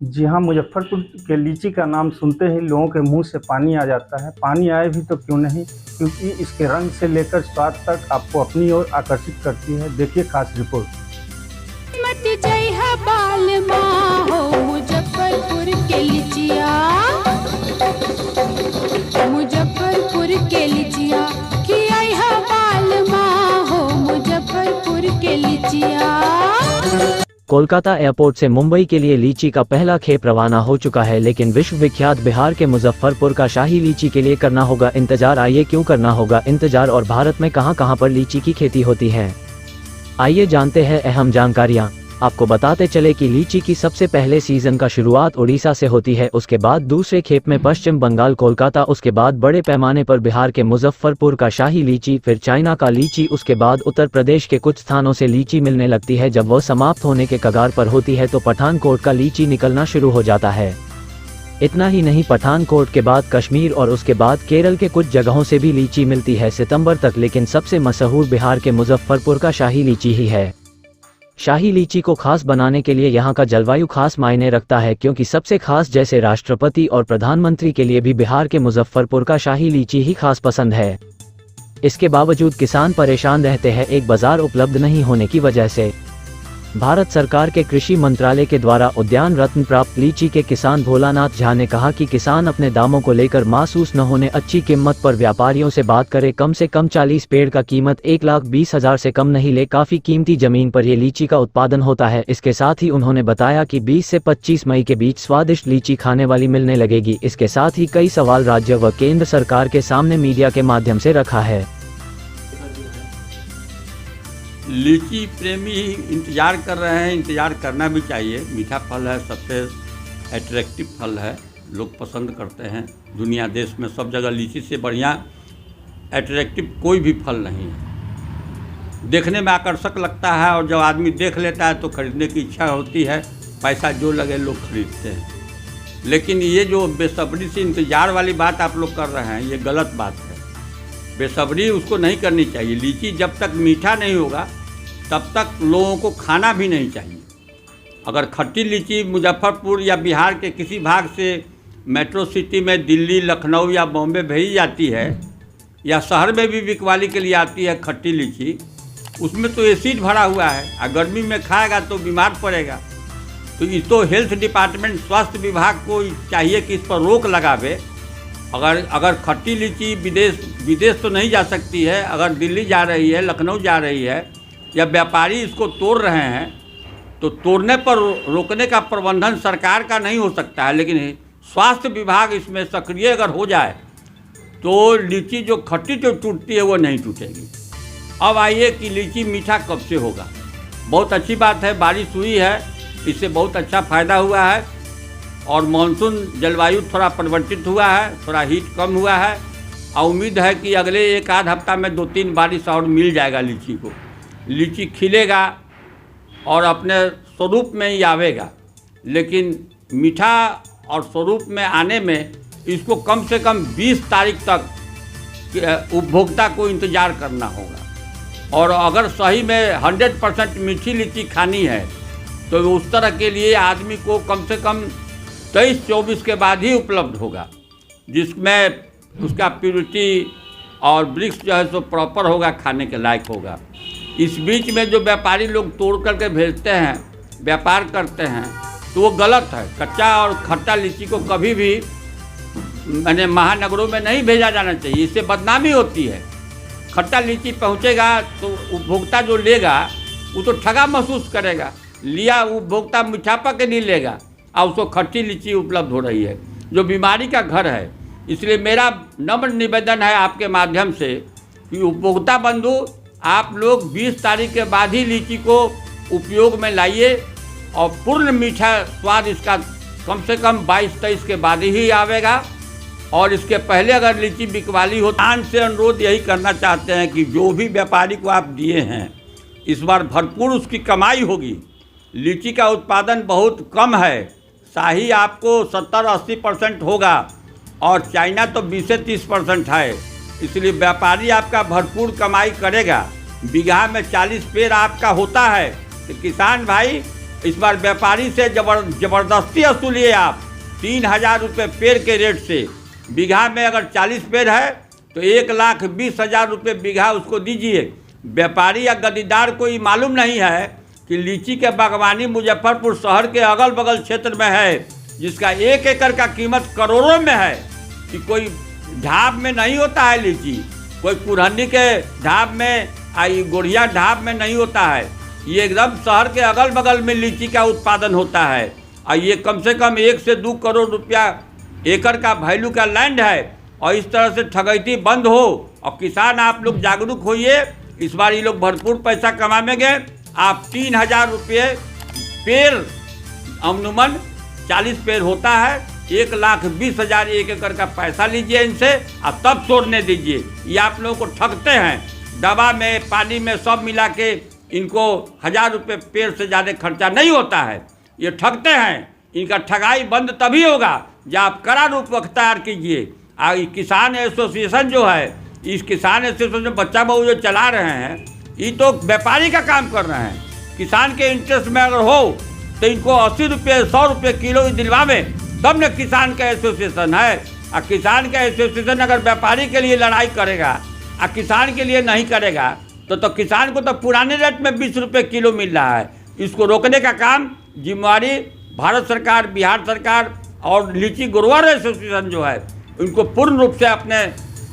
जी हाँ, मुज़फ़्फ़रपुर के लीची का नाम सुनते ही लोगों के मुँह से पानी आ जाता है। पानी आए भी तो क्यों नहीं, क्योंकि इसके रंग से लेकर स्वाद तक आपको अपनी ओर आकर्षित करती है। देखिए खास रिपोर्ट। मत जइहा बालमा हो मुजफ्फरपुर के लिचिया, मुजफ्फरपुर के लिचिया खियाइहा बालमा हो मुजफ्फरपुर के लिचिया। कोलकाता एयरपोर्ट से मुंबई के लिए लीची का पहला खेप रवाना हो चुका है, लेकिन विश्व विख्यात बिहार के मुजफ्फरपुर का शाही लीची के लिए करना होगा इंतजार। आइए क्यों करना होगा इंतजार और भारत में कहां पर लीची की खेती होती है, आइए जानते हैं अहम जानकारियां। आपको बताते चले कि लीची की सबसे पहले सीजन का शुरुआत उड़ीसा से होती है, उसके बाद दूसरे खेप में पश्चिम बंगाल कोलकाता, उसके बाद बड़े पैमाने पर बिहार के मुजफ्फरपुर का शाही लीची, फिर चाइना का लीची, उसके बाद उत्तर प्रदेश के कुछ स्थानों से लीची मिलने लगती है। जब वह समाप्त होने के कगार पर होती है तो पठानकोट का लीची निकलना शुरू हो जाता है। इतना ही नहीं, पठानकोट के बाद कश्मीर और उसके बाद केरल के कुछ जगहों से भी लीची मिलती है सितंबर तक, लेकिन सबसे मशहूर बिहार के मुजफ्फरपुर का शाही लीची ही है। शाही लीची को खास बनाने के लिए यहाँ का जलवायु खास मायने रखता है, क्योंकि सबसे खास जैसे राष्ट्रपति और प्रधानमंत्री के लिए भी बिहार के मुजफ्फरपुर का शाही लीची ही खास पसंद है। इसके बावजूद किसान परेशान रहते हैं एक बाजार उपलब्ध नहीं होने की वजह से। भारत सरकार के कृषि मंत्रालय के द्वारा उद्यान रत्न प्राप्त लीची के किसान भोलानाथ झा ने कहा कि किसान अपने दामों को लेकर मासूस न होने अच्छी कीमत पर व्यापारियों से बात करें। कम से कम 40 पेड़ का कीमत 1,20,000 से कम नहीं ले। काफी कीमती जमीन पर ये लीची का उत्पादन होता है। इसके साथ ही उन्होंने बताया कि 20 से 25 मई के बीच स्वादिष्ट लीची खाने वाली मिलने लगेगी। इसके साथ ही कई सवाल राज्य व केंद्र सरकार के सामने मीडिया के माध्यम से रखा है। लीची प्रेमी इंतज़ार कर रहे हैं, इंतज़ार करना भी चाहिए। मीठा फल है, सबसे एट्रैक्टिव फल है, लोग पसंद करते हैं। दुनिया देश में सब जगह लीची से बढ़िया एट्रैक्टिव कोई भी फल नहीं है। देखने में आकर्षक लगता है और जब आदमी देख लेता है तो खरीदने की इच्छा होती है। पैसा जो लगे लोग खरीदते हैं। लेकिन ये जो बेसब्री से इंतज़ार वाली बात आप लोग कर रहे हैं, ये गलत बात है। बेसब्री उसको नहीं करनी चाहिए। लीची जब तक मीठा नहीं होगा तब तक लोगों को खाना भी नहीं चाहिए। अगर खट्टी लीची मुजफ्फरपुर या बिहार के किसी भाग से मेट्रो सिटी में दिल्ली, लखनऊ या बॉम्बे भेजी जाती है, या शहर में भी बिकवाली के लिए आती है खट्टी लीची, उसमें तो एसिड भरा हुआ है और गर्मी में खाएगा तो बीमार पड़ेगा। तो हेल्थ डिपार्टमेंट, स्वास्थ्य विभाग को चाहिए कि इस पर रोक लगावे। अगर खट्टी लीची विदेश तो नहीं जा सकती है, अगर दिल्ली जा रही है, लखनऊ जा रही है, या व्यापारी इसको तोड़ रहे हैं, तो तोड़ने पर रोकने का प्रबंधन सरकार का नहीं हो सकता है। लेकिन स्वास्थ्य विभाग इसमें सक्रिय अगर हो जाए तो लीची जो खट्टी जो टूटती है वो नहीं टूटेगी। अब आइए कि लीची मीठा कब से होगा। बहुत अच्छी बात है, बारिश हुई है, इससे बहुत अच्छा फ़ायदा हुआ है और मानसून जलवायु थोड़ा परिवर्तित हुआ है, थोड़ा हीट कम हुआ है और उम्मीद है कि अगले 1 आध हफ्ता में 2-3 बारिश और मिल जाएगा लीची को। लीची खिलेगा और अपने स्वरूप में ही आवेगा। लेकिन मीठा और स्वरूप में आने में इसको कम से कम 20 तारीख तक उपभोक्ता को इंतज़ार करना होगा। और अगर सही में 100% मीठी लीची खानी है तो उस तरह के लिए आदमी को कम से कम 23-24 के बाद ही उपलब्ध होगा, जिसमें उसका प्योरिटी और वृक्ष जो है सो प्रॉपर होगा, खाने के लायक होगा। इस बीच में जो व्यापारी लोग तोड़ करके भेजते हैं, व्यापार करते हैं, तो वो गलत है। कच्चा और खट्टा लीची को कभी भी मैंने महानगरों में नहीं भेजा जाना चाहिए, इससे बदनामी होती है। खट्टा लीची पहुंचेगा तो उपभोक्ता जो लेगा वो तो ठगा महसूस करेगा। लिया उपभोक्ता मीठा पा नहीं लेगा और उसको खट्टी लीची उपलब्ध हो रही है, जो बीमारी का घर है। इसलिए मेरा नम्र निवेदन है आपके माध्यम से कि उपभोक्ता बंधु, आप लोग 20 तारीख के बाद ही लीची को उपयोग में लाइए और पूर्ण मीठा स्वाद इसका कम से कम 22-23 के बाद ही आवेगा। और इसके पहले अगर लीची बिकवाली हो, किसान से अनुरोध यही करना चाहते हैं कि जो भी व्यापारी को आप दिए हैं, इस बार भरपूर उसकी कमाई होगी। लीची का उत्पादन बहुत कम है, शाही आपको 70-80% होगा और चाइना तो 20 से 30% है। इसलिए व्यापारी आपका भरपूर कमाई करेगा। बीघा में 40 पेड़ आपका होता है तो किसान भाई इस बार व्यापारी से जबरदस्ती वसूलिए आप 3,000 रुपये पेड़ के रेट से। बीघा में अगर 40 पेड़ है तो 1,20,000 रुपये बीघा उसको दीजिए। व्यापारी या गद्दीदार को ये मालूम नहीं है कि लीची के बागवानी मुजफ्फरपुर शहर के अगल बगल क्षेत्र में है, जिसका 1 एकड़ का कीमत करोड़ों में है। कि कोई ढाब में नहीं होता है लीची, कोई कुरहनी के ढाब में, गोढ़िया ढाब में नहीं होता है। ये एकदम शहर के अगल बगल में लीची का उत्पादन होता है और ये कम से कम 1 से 2 करोड़ रुपया एकड़ का वैल्यू का लैंड है। और इस तरह से ठगैती बंद हो और किसान आप लोग जागरूक होइए। इस बार ये लोग भरपूर पैसा कमाएंगे। आप 3,000 रुपये पेड़, अमूमन 40 पेड़ होता है, 1,20,000 1 एकड़ का पैसा लीजिए इनसे और तब छोड़ने दीजिए। ये आप लोगों को ठगते हैं, दवा में पानी में सब मिला के इनको 1,000 रुपये पेड़ से ज़्यादा खर्चा नहीं होता है। ये ठगते हैं। इनका ठगाई बंद तभी होगा जब आप कड़ा रूप अख्तियार कीजिए। किसान एसोसिएशन जो है, इस किसान एसोसिएशन में बच्चा बहू जो चला रहे हैं, ये तो व्यापारी का काम कर रहे हैं। किसान के इंटरेस्ट में अगर हो तो इनको 80 रुपये 100 रुपये किलो दिलवावे, तब न किसान का एसोसिएशन है। और किसान का एसोसिएशन अगर व्यापारी के लिए लड़ाई करेगा और किसान के लिए नहीं करेगा तो किसान को तो पुराने रेट में 20 रुपये किलो मिल रहा है। इसको रोकने का काम जिम्मेवारी भारत सरकार, बिहार सरकार और लीची ग्रोवर एसोसिएशन जो है, उनको पूर्ण रूप से अपने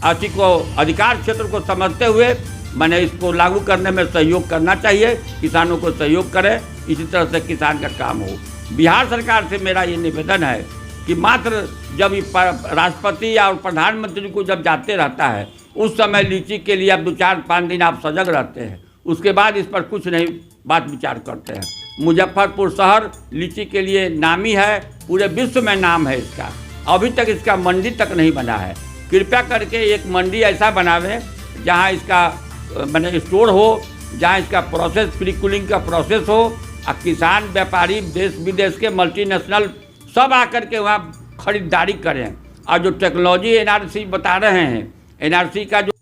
अति को अधिकार क्षेत्र को समझते हुए मैंने इसको लागू करने में सहयोग करना चाहिए। किसानों को सहयोग करें, इसी तरह से किसान का काम हो। बिहार सरकार से मेरा ये निवेदन है कि मात्र जब राष्ट्रपति या प्रधानमंत्री को जब जाते रहता है उस समय लीची के लिए आप 2-4-5 दिन आप सजग रहते हैं, उसके बाद इस पर कुछ नहीं बात विचार करते हैं। मुजफ्फरपुर शहर लीची के लिए नामी है, पूरे विश्व में नाम है इसका। अभी तक इसका मंडी तक नहीं बना है। कृपया करके एक मंडी ऐसा बनावे जहां इसका मैंने स्टोर हो, जहां इसका प्रोसेस, प्री कूलिंग का प्रोसेस हो और किसान, व्यापारी, देश विदेश के मल्टीनेशनल सब आकर के वहाँ खरीदारी करें। और जो टेक्नोलॉजी NRC बता रहे हैं, NRC का जो